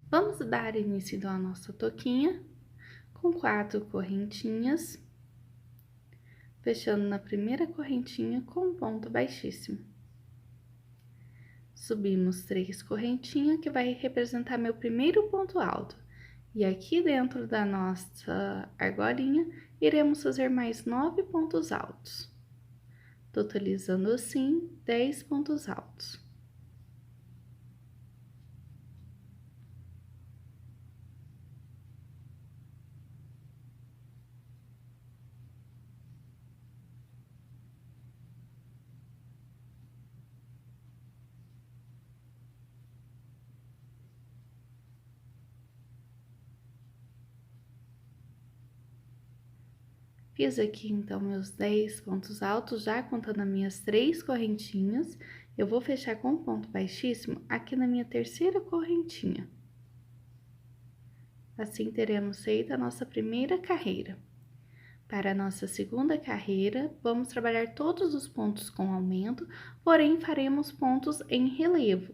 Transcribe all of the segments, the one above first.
Vamos dar início então à nossa toquinha com 4 correntinhas, fechando na primeira correntinha com um ponto baixíssimo. Subimos 3 correntinhas, que vai representar meu primeiro ponto alto. E aqui dentro da nossa argolinha, iremos fazer mais 9 pontos altos, totalizando assim 10 pontos altos. Fiz aqui, então, meus 10 pontos altos, já contando as minhas 3 correntinhas. Eu vou fechar com um ponto baixíssimo aqui na minha terceira correntinha. Assim, teremos feito a nossa primeira carreira. Para a nossa segunda carreira, vamos trabalhar todos os pontos com aumento, porém, faremos pontos em relevo.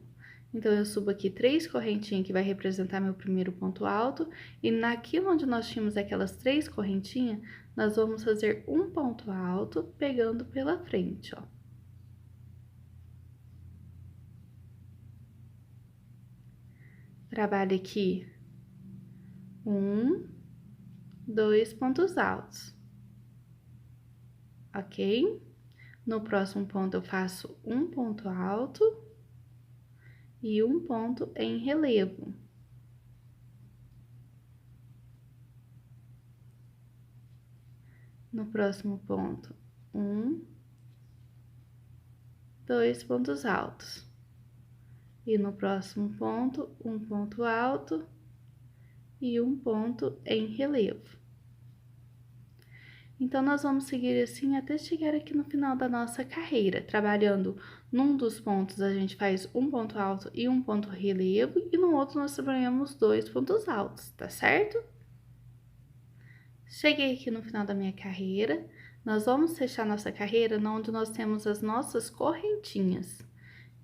Então, eu subo aqui 3 correntinhas, que vai representar meu primeiro ponto alto, e naquilo onde nós tínhamos aquelas 3 correntinhas, nós vamos fazer um ponto alto, pegando pela frente, ó. Trabalho aqui 1, 2 pontos altos, ok? No próximo ponto, eu faço um ponto alto e um ponto em relevo. No próximo ponto, 2 pontos altos. E no próximo ponto, um ponto alto e um ponto em relevo. Então, nós vamos seguir assim até chegar aqui no final da nossa carreira, trabalhando num dos pontos a gente faz um ponto alto e um ponto relevo, e no outro nós trabalhamos 2 pontos altos, tá certo? Cheguei aqui no final da minha carreira, nós vamos fechar nossa carreira onde nós temos as nossas correntinhas.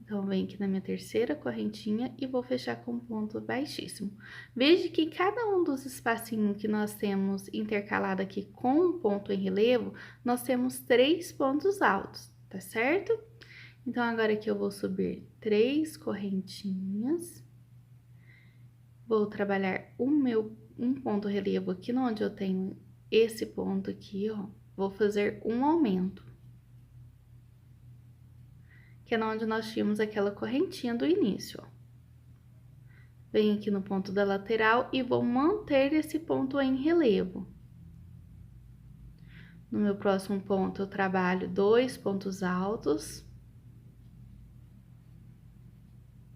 Então, venho aqui na minha terceira correntinha e vou fechar com um ponto baixíssimo. Veja que cada um dos espacinhos que nós temos intercalado aqui com um ponto em relevo, nós temos 3 pontos altos, tá certo? Então, agora aqui eu vou subir 3 correntinhas. Vou trabalhar um ponto relevo aqui onde eu tenho esse ponto aqui, ó. Vou fazer um aumento, que é onde nós tínhamos aquela correntinha do início, ó. Venho aqui no ponto da lateral e vou manter esse ponto em relevo. No meu próximo ponto, eu trabalho 2 pontos altos.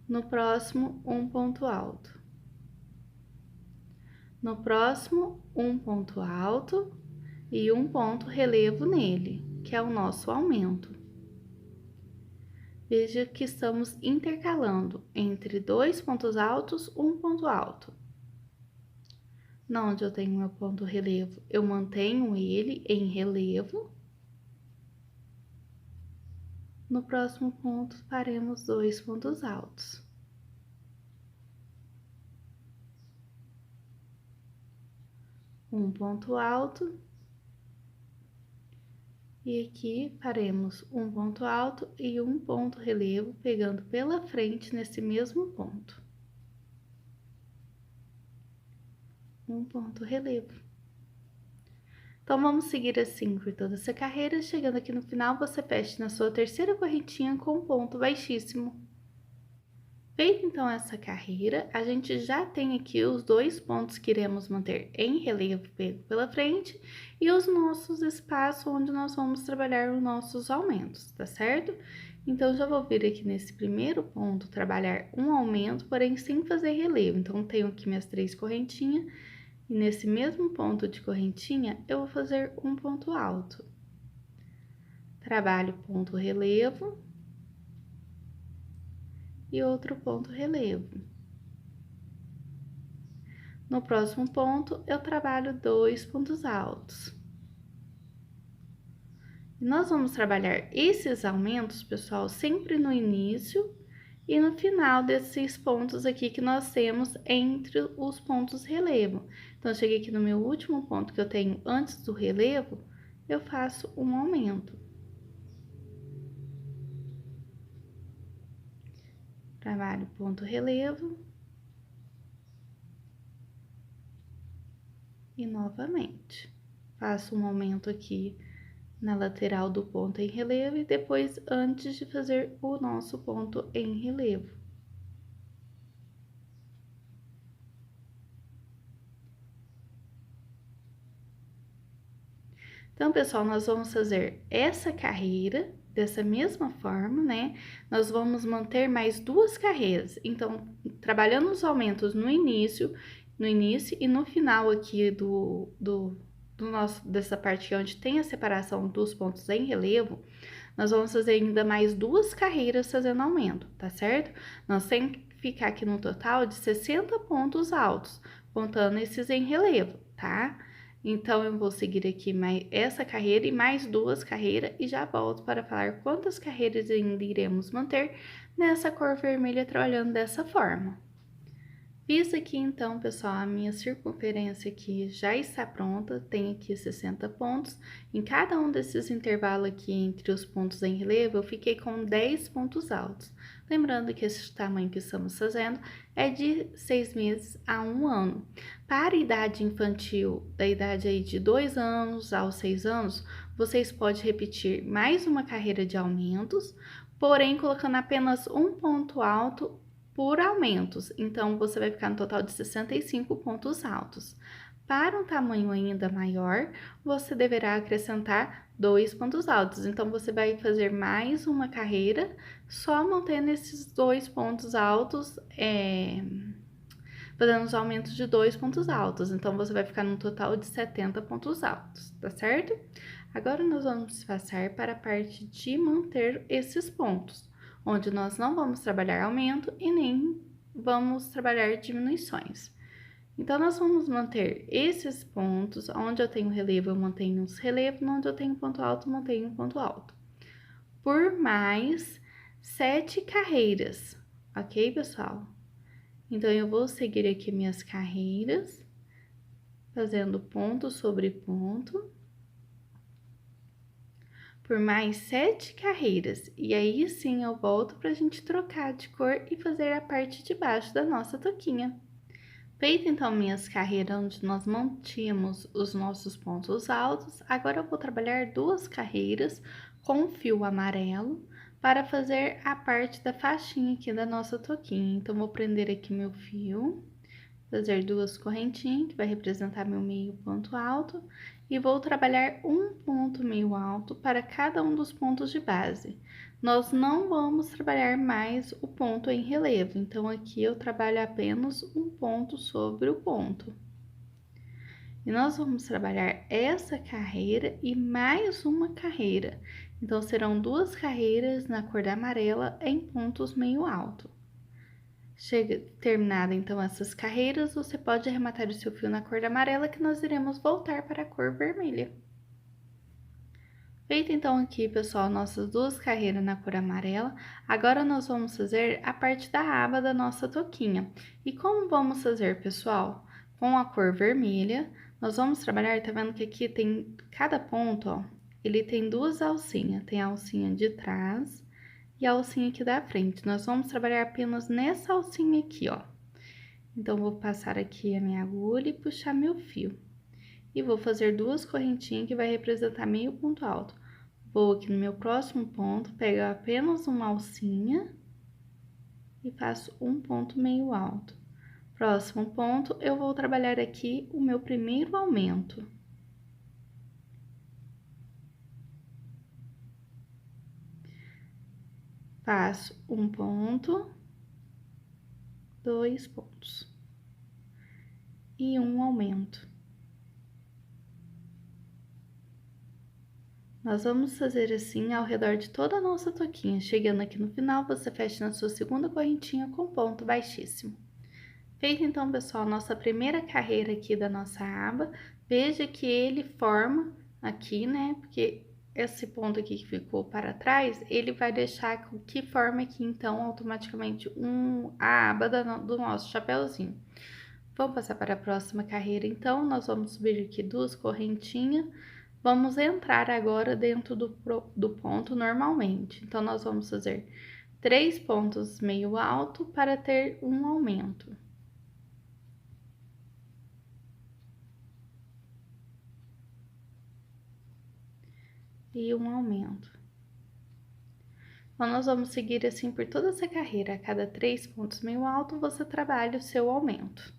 No próximo, um ponto alto. No próximo, um ponto alto e um ponto relevo nele, que é o nosso aumento. Veja que estamos intercalando entre 2 pontos altos, um ponto alto. Onde eu tenho meu ponto relevo, eu mantenho ele em relevo. No próximo ponto, faremos 2 pontos altos. Um ponto alto. E aqui faremos um ponto alto e um ponto relevo, pegando pela frente nesse mesmo ponto. Um ponto relevo. Então, vamos seguir assim por toda essa carreira. Chegando aqui no final, você fecha na sua terceira correntinha com um ponto baixíssimo. Feita então essa carreira, a gente já tem aqui os 2 pontos que iremos manter em relevo pego pela frente e os nossos espaços onde nós vamos trabalhar os nossos aumentos, tá certo? Então, já vou vir aqui nesse primeiro ponto, trabalhar um aumento, porém sem fazer relevo. Então, tenho aqui minhas 3 correntinhas e nesse mesmo ponto de correntinha, eu vou fazer um ponto alto. Trabalho ponto relevo e outro ponto relevo. No próximo ponto, eu trabalho 2 pontos altos. E nós vamos trabalhar esses aumentos, pessoal, sempre no início e no final desses pontos aqui que nós temos entre os pontos relevo. Então, eu cheguei aqui no meu último ponto que eu tenho antes do relevo, eu faço um aumento. Trabalho ponto relevo. E novamente, faço um aumento aqui na lateral do ponto em relevo e depois antes de fazer o nosso ponto em relevo. Então, pessoal, nós vamos fazer essa carreira dessa mesma forma, né? Nós vamos manter mais duas carreiras. Então, trabalhando os aumentos no início e no final aqui dessa parte onde tem a separação dos pontos em relevo, nós vamos fazer ainda mais duas carreiras fazendo aumento, tá certo? Nós temos que ficar aqui no total de 60 pontos altos, contando esses em relevo, tá? Então, eu vou seguir aqui mais essa carreira e mais duas carreiras e já volto para falar quantas carreiras ainda iremos manter nessa cor vermelha trabalhando dessa forma. Fiz aqui então, pessoal, a minha circunferência aqui já está pronta, tem aqui 60 pontos. Em cada um desses intervalos aqui entre os pontos em relevo, eu fiquei com 10 pontos altos. Lembrando que esse tamanho que estamos fazendo é de 6 meses a 1 ano. Para a idade infantil, da idade aí de 2 anos aos 6 anos, vocês podem repetir mais uma carreira de aumentos, porém colocando apenas um ponto alto por aumentos, então você vai ficar no total de 65 pontos altos. Para um tamanho ainda maior, você deverá acrescentar 2 pontos altos, então você vai fazer mais uma carreira só mantendo esses 2 pontos altos, fazendo os aumentos de 2 pontos altos, então você vai ficar no total de 70 pontos altos, tá certo? Agora nós vamos passar para a parte de manter esses pontos, onde nós não vamos trabalhar aumento e nem vamos trabalhar diminuições. Então, nós vamos manter esses pontos, onde eu tenho relevo, eu mantenho os relevos, onde eu tenho ponto alto, eu mantenho ponto alto. Por mais 7 carreiras, ok, pessoal? Então, eu vou seguir aqui minhas carreiras, fazendo ponto sobre ponto, por mais 7 carreiras, e aí sim eu volto pra gente trocar de cor e fazer a parte de baixo da nossa toquinha. Feito então minhas carreiras onde nós mantínhamos os nossos pontos altos, agora eu vou trabalhar duas carreiras com fio amarelo para fazer a parte da faixinha aqui da nossa toquinha. Então, vou prender aqui meu fio, fazer duas correntinhas, que vai representar meu meio ponto alto, e vou trabalhar um ponto meio alto para cada um dos pontos de base. Nós não vamos trabalhar mais o ponto em relevo, então aqui eu trabalho apenas um ponto sobre o ponto. E nós vamos trabalhar essa carreira e mais uma carreira. Então, serão duas carreiras na cor da amarela em pontos meio alto. Terminada então essas carreiras, você pode arrematar o seu fio na cor amarela que nós iremos voltar para a cor vermelha. Feito então aqui, pessoal, nossas duas carreiras na cor amarela, agora nós vamos fazer a parte da aba da nossa toquinha. E como vamos fazer, pessoal? Com a cor vermelha, nós vamos trabalhar, tá vendo que aqui tem cada ponto, ó, ele tem duas alcinhas, tem a alcinha de trás e a alcinha aqui da frente. Nós vamos trabalhar apenas nessa alcinha aqui, ó. Então, vou passar aqui a minha agulha e puxar meu fio. E vou fazer duas correntinhas que vai representar meio ponto alto. Vou aqui no meu próximo ponto, pego apenas uma alcinha e faço um ponto meio alto. Próximo ponto, eu vou trabalhar aqui o meu primeiro aumento. Faço um ponto, 2 pontos e um aumento. Nós vamos fazer assim ao redor de toda a nossa toquinha. Chegando aqui no final, você fecha na sua segunda correntinha com ponto baixíssimo. Feito então, pessoal, nossa primeira carreira aqui da nossa aba, veja que ele forma aqui, né, porque esse ponto aqui que ficou para trás, ele vai deixar que forme aqui, então, automaticamente a aba do nosso chapéuzinho. Vamos passar para a próxima carreira, então, nós vamos subir aqui 2 correntinhas, vamos entrar agora dentro do ponto normalmente. Então, nós vamos fazer 3 pontos meio alto para ter um aumento. E um aumento. Então, nós vamos seguir assim por toda essa carreira. A cada 3 pontos meio alto, você trabalha o seu aumento.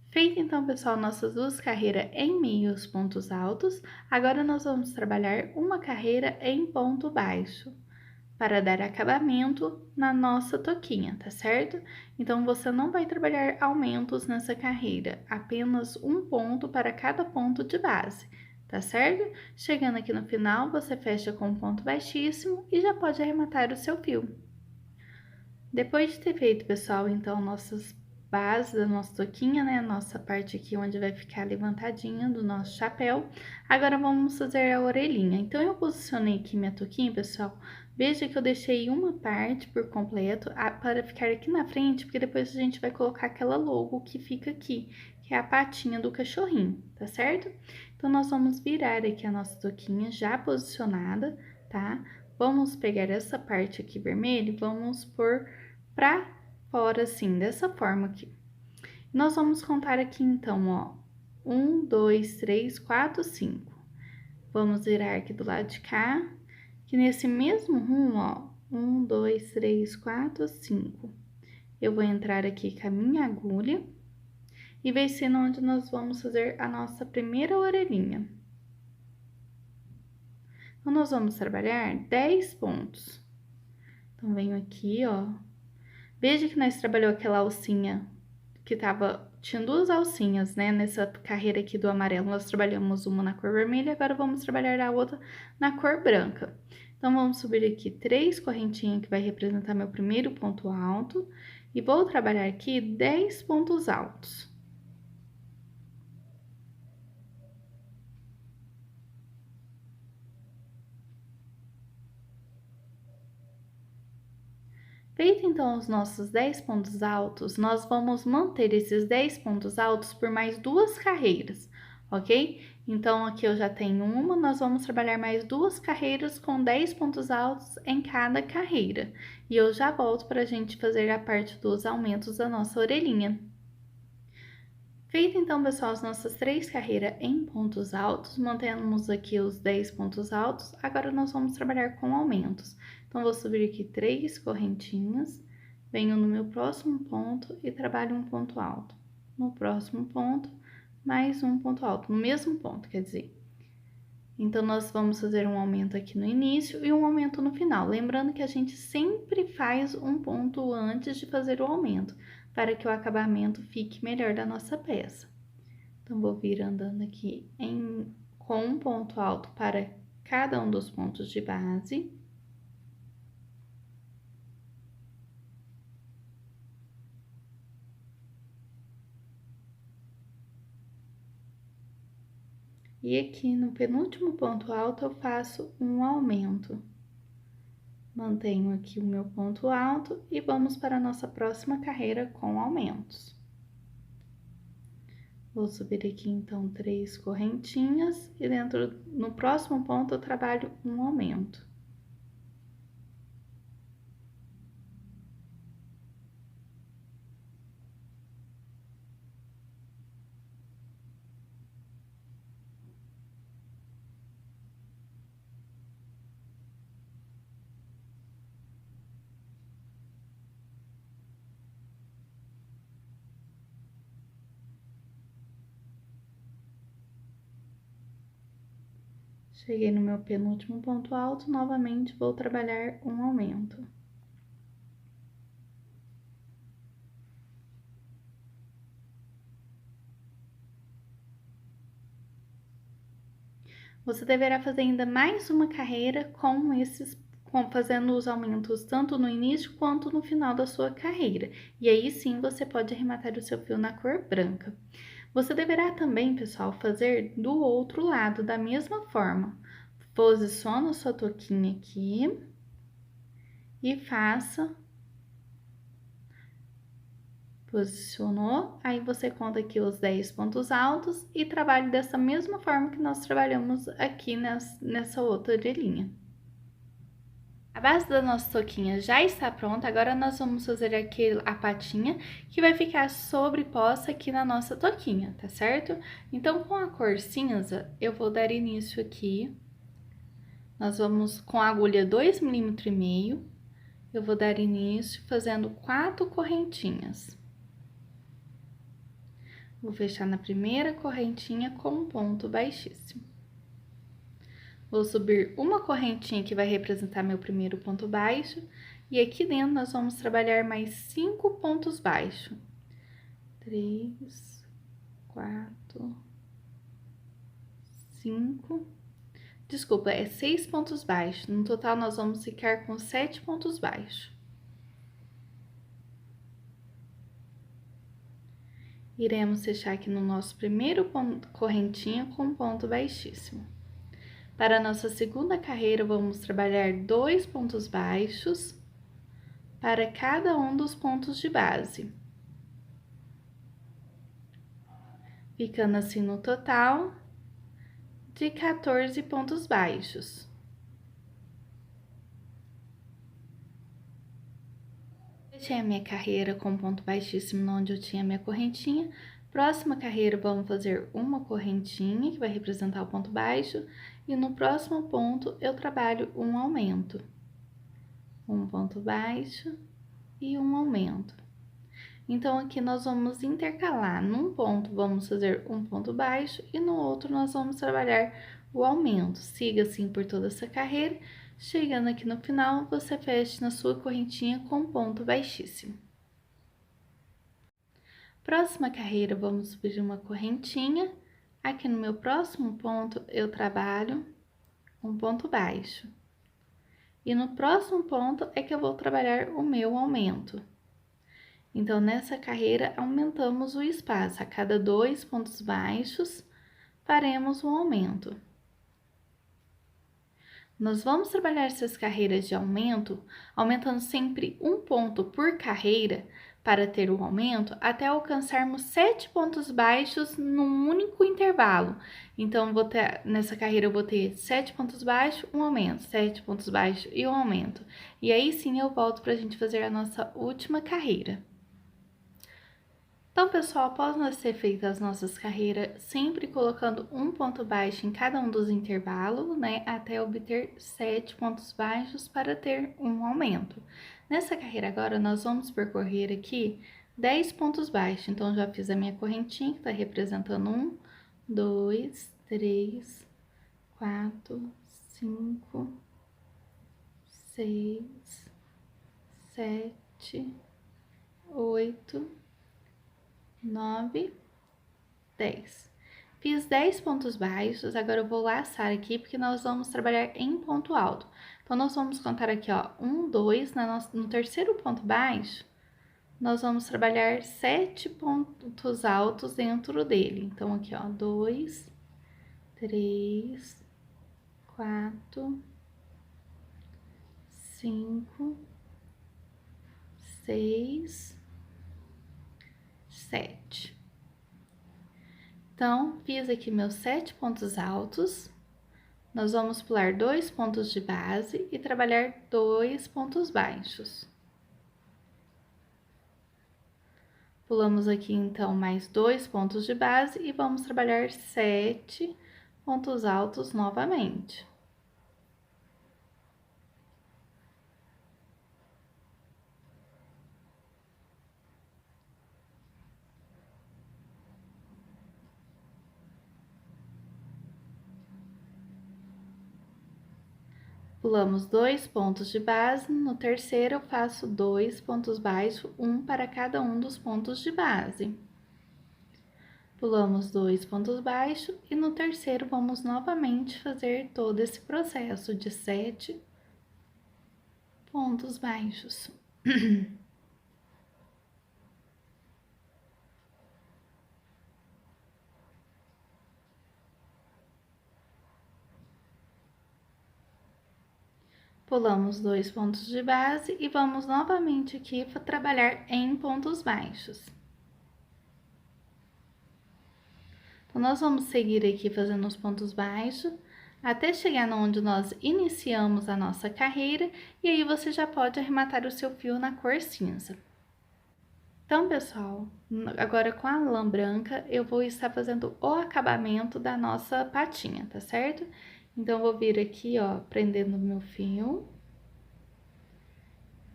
Feito então, pessoal, nossas 2 carreiras em meios pontos altos, agora nós vamos trabalhar uma carreira em ponto baixo, para dar acabamento na nossa toquinha, tá certo? Então, você não vai trabalhar aumentos nessa carreira, apenas um ponto para cada ponto de base, tá certo? Chegando aqui no final, você fecha com um ponto baixíssimo e já pode arrematar o seu fio. Depois de ter feito, pessoal, então, nossas bases da nossa toquinha, né? Nossa parte aqui onde vai ficar levantadinha do nosso chapéu. Agora, vamos fazer a orelhinha. Então, eu posicionei aqui minha toquinha, pessoal. Veja que eu deixei uma parte por completo para ficar aqui na frente, porque depois a gente vai colocar aquela logo que fica aqui, que é a patinha do cachorrinho, tá certo? Então, nós vamos virar aqui a nossa toquinha já posicionada, tá? Vamos pegar essa parte aqui vermelha e vamos pôr pra fora, assim, dessa forma aqui. Nós vamos contar aqui, então, ó, 1, 2, 3, 4, 5. Vamos virar aqui do lado de cá, que nesse mesmo rumo, ó, 1, 2, 3, 4, 5. Eu vou entrar aqui com a minha agulha e vai ser onde nós vamos fazer a nossa primeira orelhinha. Então, nós vamos trabalhar 10 pontos. Então, venho aqui, ó. Veja que nós trabalhamos aquela alcinha que tinha 2 alcinhas, né? Nessa carreira aqui do amarelo, nós trabalhamos uma na cor vermelha, agora vamos trabalhar a outra na cor branca. Então, vamos subir aqui 3 correntinhas que vai representar meu primeiro ponto alto e vou trabalhar aqui 10 pontos altos. Feito então os nossos 10 pontos altos, nós vamos manter esses 10 pontos altos por mais 2 carreiras, ok? Então, aqui eu já tenho uma, nós vamos trabalhar mais 2 carreiras com 10 pontos altos em cada carreira. E eu já volto para a gente fazer a parte dos aumentos da nossa orelhinha. Feito então, pessoal, as nossas 3 carreiras em pontos altos, mantemos aqui os 10 pontos altos, agora nós vamos trabalhar com aumentos. Então, vou subir aqui 3 correntinhas, venho no meu próximo ponto e trabalho um ponto alto. No próximo ponto, mais um ponto alto, no mesmo ponto, quer dizer. Então, nós vamos fazer um aumento aqui no início e um aumento no final. Lembrando que a gente sempre faz um ponto antes de fazer o aumento, para que o acabamento fique melhor da nossa peça. Então, vou vir andando aqui com um ponto alto para cada um dos pontos de base. E aqui no penúltimo ponto alto, eu faço um aumento. Mantenho aqui o meu ponto alto e vamos para a nossa próxima carreira com aumentos. Vou subir aqui, então, 3 correntinhas e no próximo ponto eu trabalho um aumento. Cheguei no meu penúltimo ponto alto, novamente vou trabalhar um aumento. Você deverá fazer ainda mais uma carreira fazendo os aumentos tanto no início quanto no final da sua carreira. E aí sim você pode arrematar o seu fio na cor branca. Você deverá também, pessoal, fazer do outro lado da mesma forma. Posiciona sua touquinha aqui e faça. Posicionou, aí você conta aqui os 10 pontos altos e trabalhe dessa mesma forma que nós trabalhamos aqui nessa outra orelhinha. A base da nossa touquinha já está pronta, agora nós vamos fazer aqui a patinha que vai ficar sobreposta aqui na nossa touquinha, tá certo? Então, com a cor cinza, eu vou dar início aqui. Nós vamos com a agulha 2,5 mm, eu vou dar início fazendo 4 correntinhas. Vou fechar na primeira correntinha com um ponto baixíssimo. Vou subir uma correntinha que vai representar meu primeiro ponto baixo, e aqui dentro nós vamos trabalhar mais 5 pontos baixos. 3, 4, 5. Desculpa, é 6 pontos baixos. No total, nós vamos ficar com 7 pontos baixos. Iremos fechar aqui no nosso primeiro ponto, correntinha com um ponto baixíssimo. Para a nossa segunda carreira, vamos trabalhar 2 pontos baixos para cada um dos pontos de base. Ficando assim no total de 14 pontos baixos. Fechei a minha carreira com ponto baixíssimo onde eu tinha minha correntinha. Próxima carreira, vamos fazer uma correntinha, que vai representar o ponto baixo, e no próximo ponto eu trabalho um aumento. Um ponto baixo e um aumento. Então, aqui nós vamos intercalar. Num ponto, vamos fazer um ponto baixo, e no outro nós vamos trabalhar o aumento. Siga assim por toda essa carreira. Chegando aqui no final, você fecha na sua correntinha com ponto baixíssimo. Próxima carreira, vamos subir uma correntinha. Aqui no meu próximo ponto, eu trabalho um ponto baixo. E no próximo ponto é que eu vou trabalhar o meu aumento. Então, nessa carreira, aumentamos o espaço. A cada 2 pontos baixos, faremos um aumento. Nós vamos trabalhar essas carreiras de aumento, aumentando sempre um ponto por carreira para ter o aumento, até alcançarmos 7 pontos baixos num único intervalo. Então, nessa carreira eu vou ter 7 pontos baixos, um aumento, 7 pontos baixos e um aumento. E aí sim eu volto para a gente fazer a nossa última carreira. Então, pessoal, após nós ter feito as nossas carreiras, sempre colocando um ponto baixo em cada um dos intervalos, né, até obter 7 pontos baixos para ter um aumento. Nessa carreira agora, nós vamos percorrer aqui 10 pontos baixos. Então, já fiz a minha correntinha, que tá representando 1, 2, 3, 4, 5, 6, 7, 8, 9, 10. Fiz 10 pontos baixos, agora eu vou laçar aqui, porque nós vamos trabalhar em ponto alto. Então, nós vamos contar aqui, ó, 1, 2, no terceiro ponto baixo, nós vamos trabalhar 7 pontos altos dentro dele. Então, aqui, ó, 2, 3, 4, 5, 6, 7. Então, fiz aqui meus 7 pontos altos. Nós vamos pular 2 pontos de base e trabalhar 2 pontos baixos. Pulamos aqui, então, mais 2 pontos de base e vamos trabalhar 7 pontos altos novamente. Pulamos 2 pontos de base, no terceiro eu faço 2 pontos baixos, um para cada um dos pontos de base. Pulamos 2 pontos baixos e no terceiro vamos novamente fazer todo esse processo de 7 pontos baixos. Pulamos 2 pontos de base e vamos novamente aqui para trabalhar em pontos baixos. Então, nós vamos seguir aqui fazendo os pontos baixos, até chegar onde nós iniciamos a nossa carreira, e aí você já pode arrematar o seu fio na cor cinza. Então, pessoal, agora com a lã branca, eu vou estar fazendo o acabamento da nossa patinha, tá certo? Então, eu vou vir aqui, ó, prendendo o meu fio,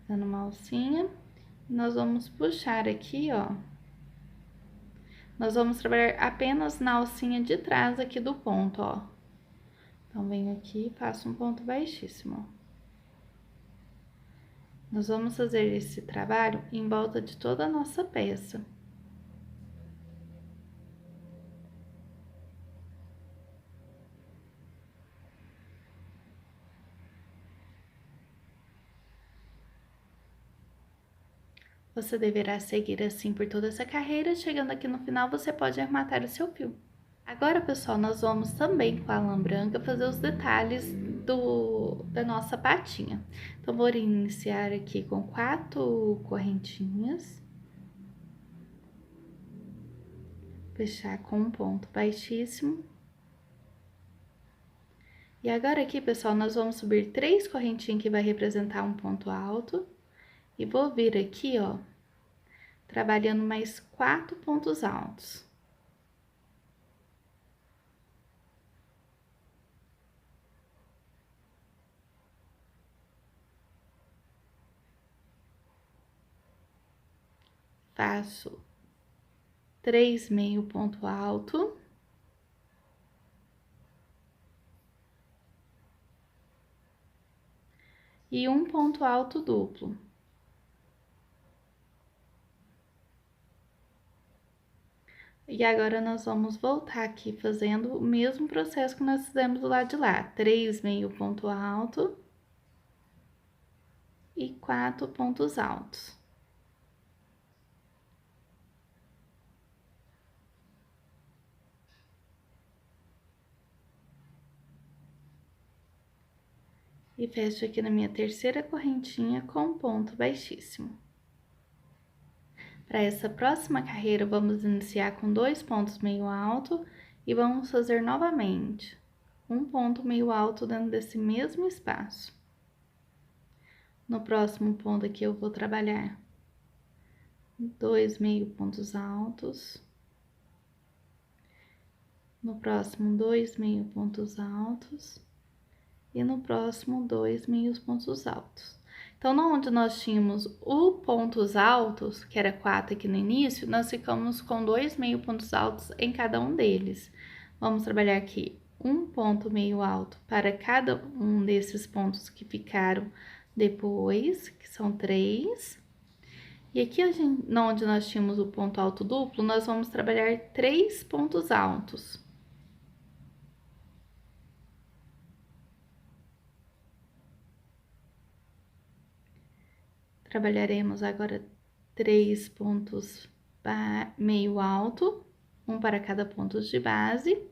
dando uma alcinha, e nós vamos puxar aqui, ó. Nós vamos trabalhar apenas na alcinha de trás aqui do ponto, ó. Então, venho aqui e faço um ponto baixíssimo. Nós vamos fazer esse trabalho em volta de toda a nossa peça. Você deverá seguir assim por toda essa carreira, chegando aqui no final você pode arrematar o seu fio. Agora, pessoal, nós vamos também com a lã branca fazer os detalhes da nossa patinha. Então, vou iniciar aqui com 4 correntinhas. Fechar com um ponto baixíssimo. E agora aqui, pessoal, nós vamos subir 3 correntinhas que vai representar um ponto alto. E vou vir aqui, ó, trabalhando mais 4 pontos altos. Faço 3 meio ponto alto. E um ponto alto duplo. E agora, nós vamos voltar aqui fazendo o mesmo processo que nós fizemos do lado de lá. 3 meio ponto alto e 4 pontos altos. E fecho aqui na minha terceira correntinha com um ponto baixíssimo. Para essa próxima carreira, vamos iniciar com 2 pontos meio alto e vamos fazer novamente um ponto meio alto dentro desse mesmo espaço. No próximo ponto aqui, eu vou trabalhar 2 meio pontos altos. No próximo, 2 meio pontos altos. E no próximo, 2 meios pontos altos. Então, onde nós tínhamos o pontos altos, que era 4 aqui no início, nós ficamos com 2 meio pontos altos em cada um deles. Vamos trabalhar aqui um ponto meio alto para cada um desses pontos que ficaram depois, que são 3. E aqui, onde nós tínhamos o ponto alto duplo, nós vamos trabalhar 3 pontos altos. Trabalharemos agora 3 pontos meio alto, um para cada ponto de base.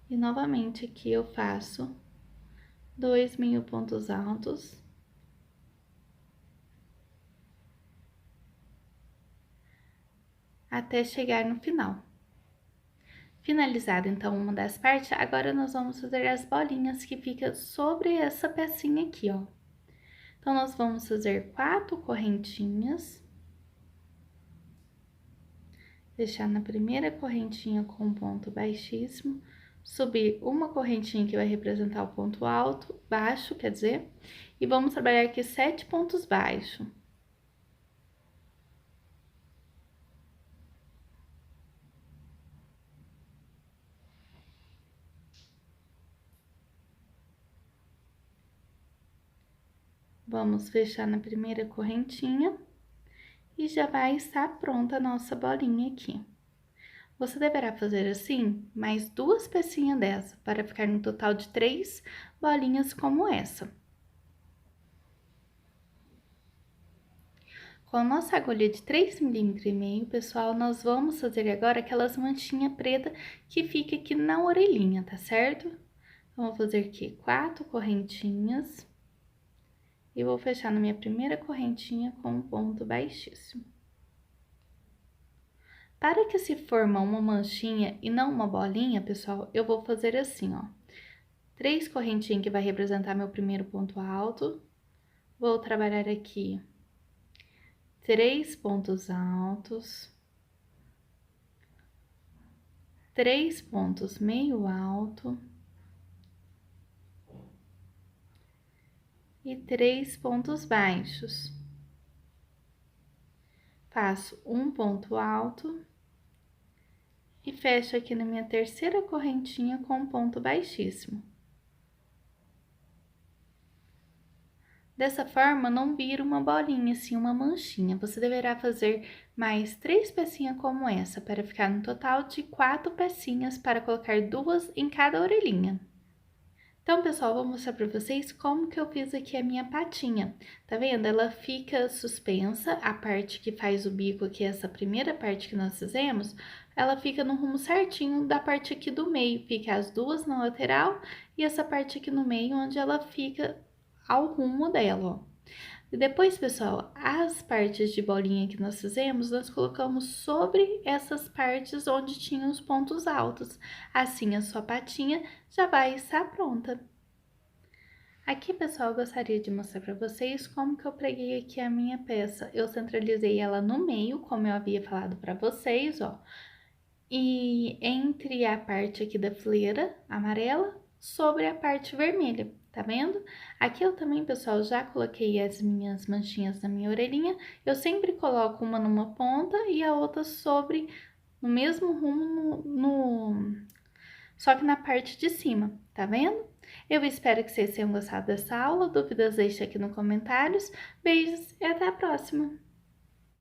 E novamente aqui eu faço 2 meio pontos altos. Até chegar no final. Finalizada, então, uma das partes, agora nós vamos fazer as bolinhas que ficam sobre essa pecinha aqui, ó. Então, nós vamos fazer 4 correntinhas. Fechar na primeira correntinha com um ponto baixíssimo. Subir uma correntinha que vai representar o ponto alto, baixo, quer dizer. E vamos trabalhar aqui 7 pontos baixos. Vamos fechar na primeira correntinha e já vai estar pronta a nossa bolinha aqui. Você deverá fazer assim mais 2 pecinhas dessa, para ficar no total de 3 bolinhas como essa. Com a nossa agulha de 3,5 mm, pessoal, nós vamos fazer agora aquelas manchinhas pretas que fica aqui na orelhinha, tá certo? Então, vou fazer aqui 4 correntinhas e vou fechar na minha primeira correntinha com um ponto baixíssimo. Para que se forma uma manchinha e não uma bolinha, pessoal, eu vou fazer assim, ó. 3 correntinhas que vai representar meu primeiro ponto alto. Vou trabalhar aqui 3 pontos altos, 3 pontos meio alto e 3 pontos baixos. Faço um ponto alto e fecho aqui na minha terceira correntinha com um ponto baixíssimo. Dessa forma, não vira uma bolinha, sim uma manchinha. Você deverá fazer mais 3 pecinhas como essa, para ficar no total de 4 pecinhas, para colocar 2 em cada orelhinha. Então, pessoal, vou mostrar para vocês como que eu fiz aqui a minha patinha. Tá vendo? Ela fica suspensa, a parte que faz o bico aqui, essa primeira parte que nós fizemos, ela fica no rumo certinho da parte aqui do meio. Fica as duas na lateral e essa parte aqui no meio, onde ela fica ao rumo dela, ó. E depois, pessoal, as partes de bolinha que nós fizemos, nós colocamos sobre essas partes onde tinham os pontos altos. Assim, a sua patinha já vai estar pronta. Aqui, pessoal, eu gostaria de mostrar para vocês como que eu preguei aqui a minha peça. Eu centralizei ela no meio, como eu havia falado para vocês, ó. E entre a parte aqui da fileira amarela sobre a parte vermelha. Tá vendo? Aqui eu também, pessoal, já coloquei as minhas manchinhas na minha orelhinha. Eu sempre coloco uma numa ponta e a outra sobre, no mesmo rumo, só que na parte de cima, tá vendo? Eu espero que vocês tenham gostado dessa aula. Dúvidas, deixe aqui nos comentários. Beijos e até a próxima!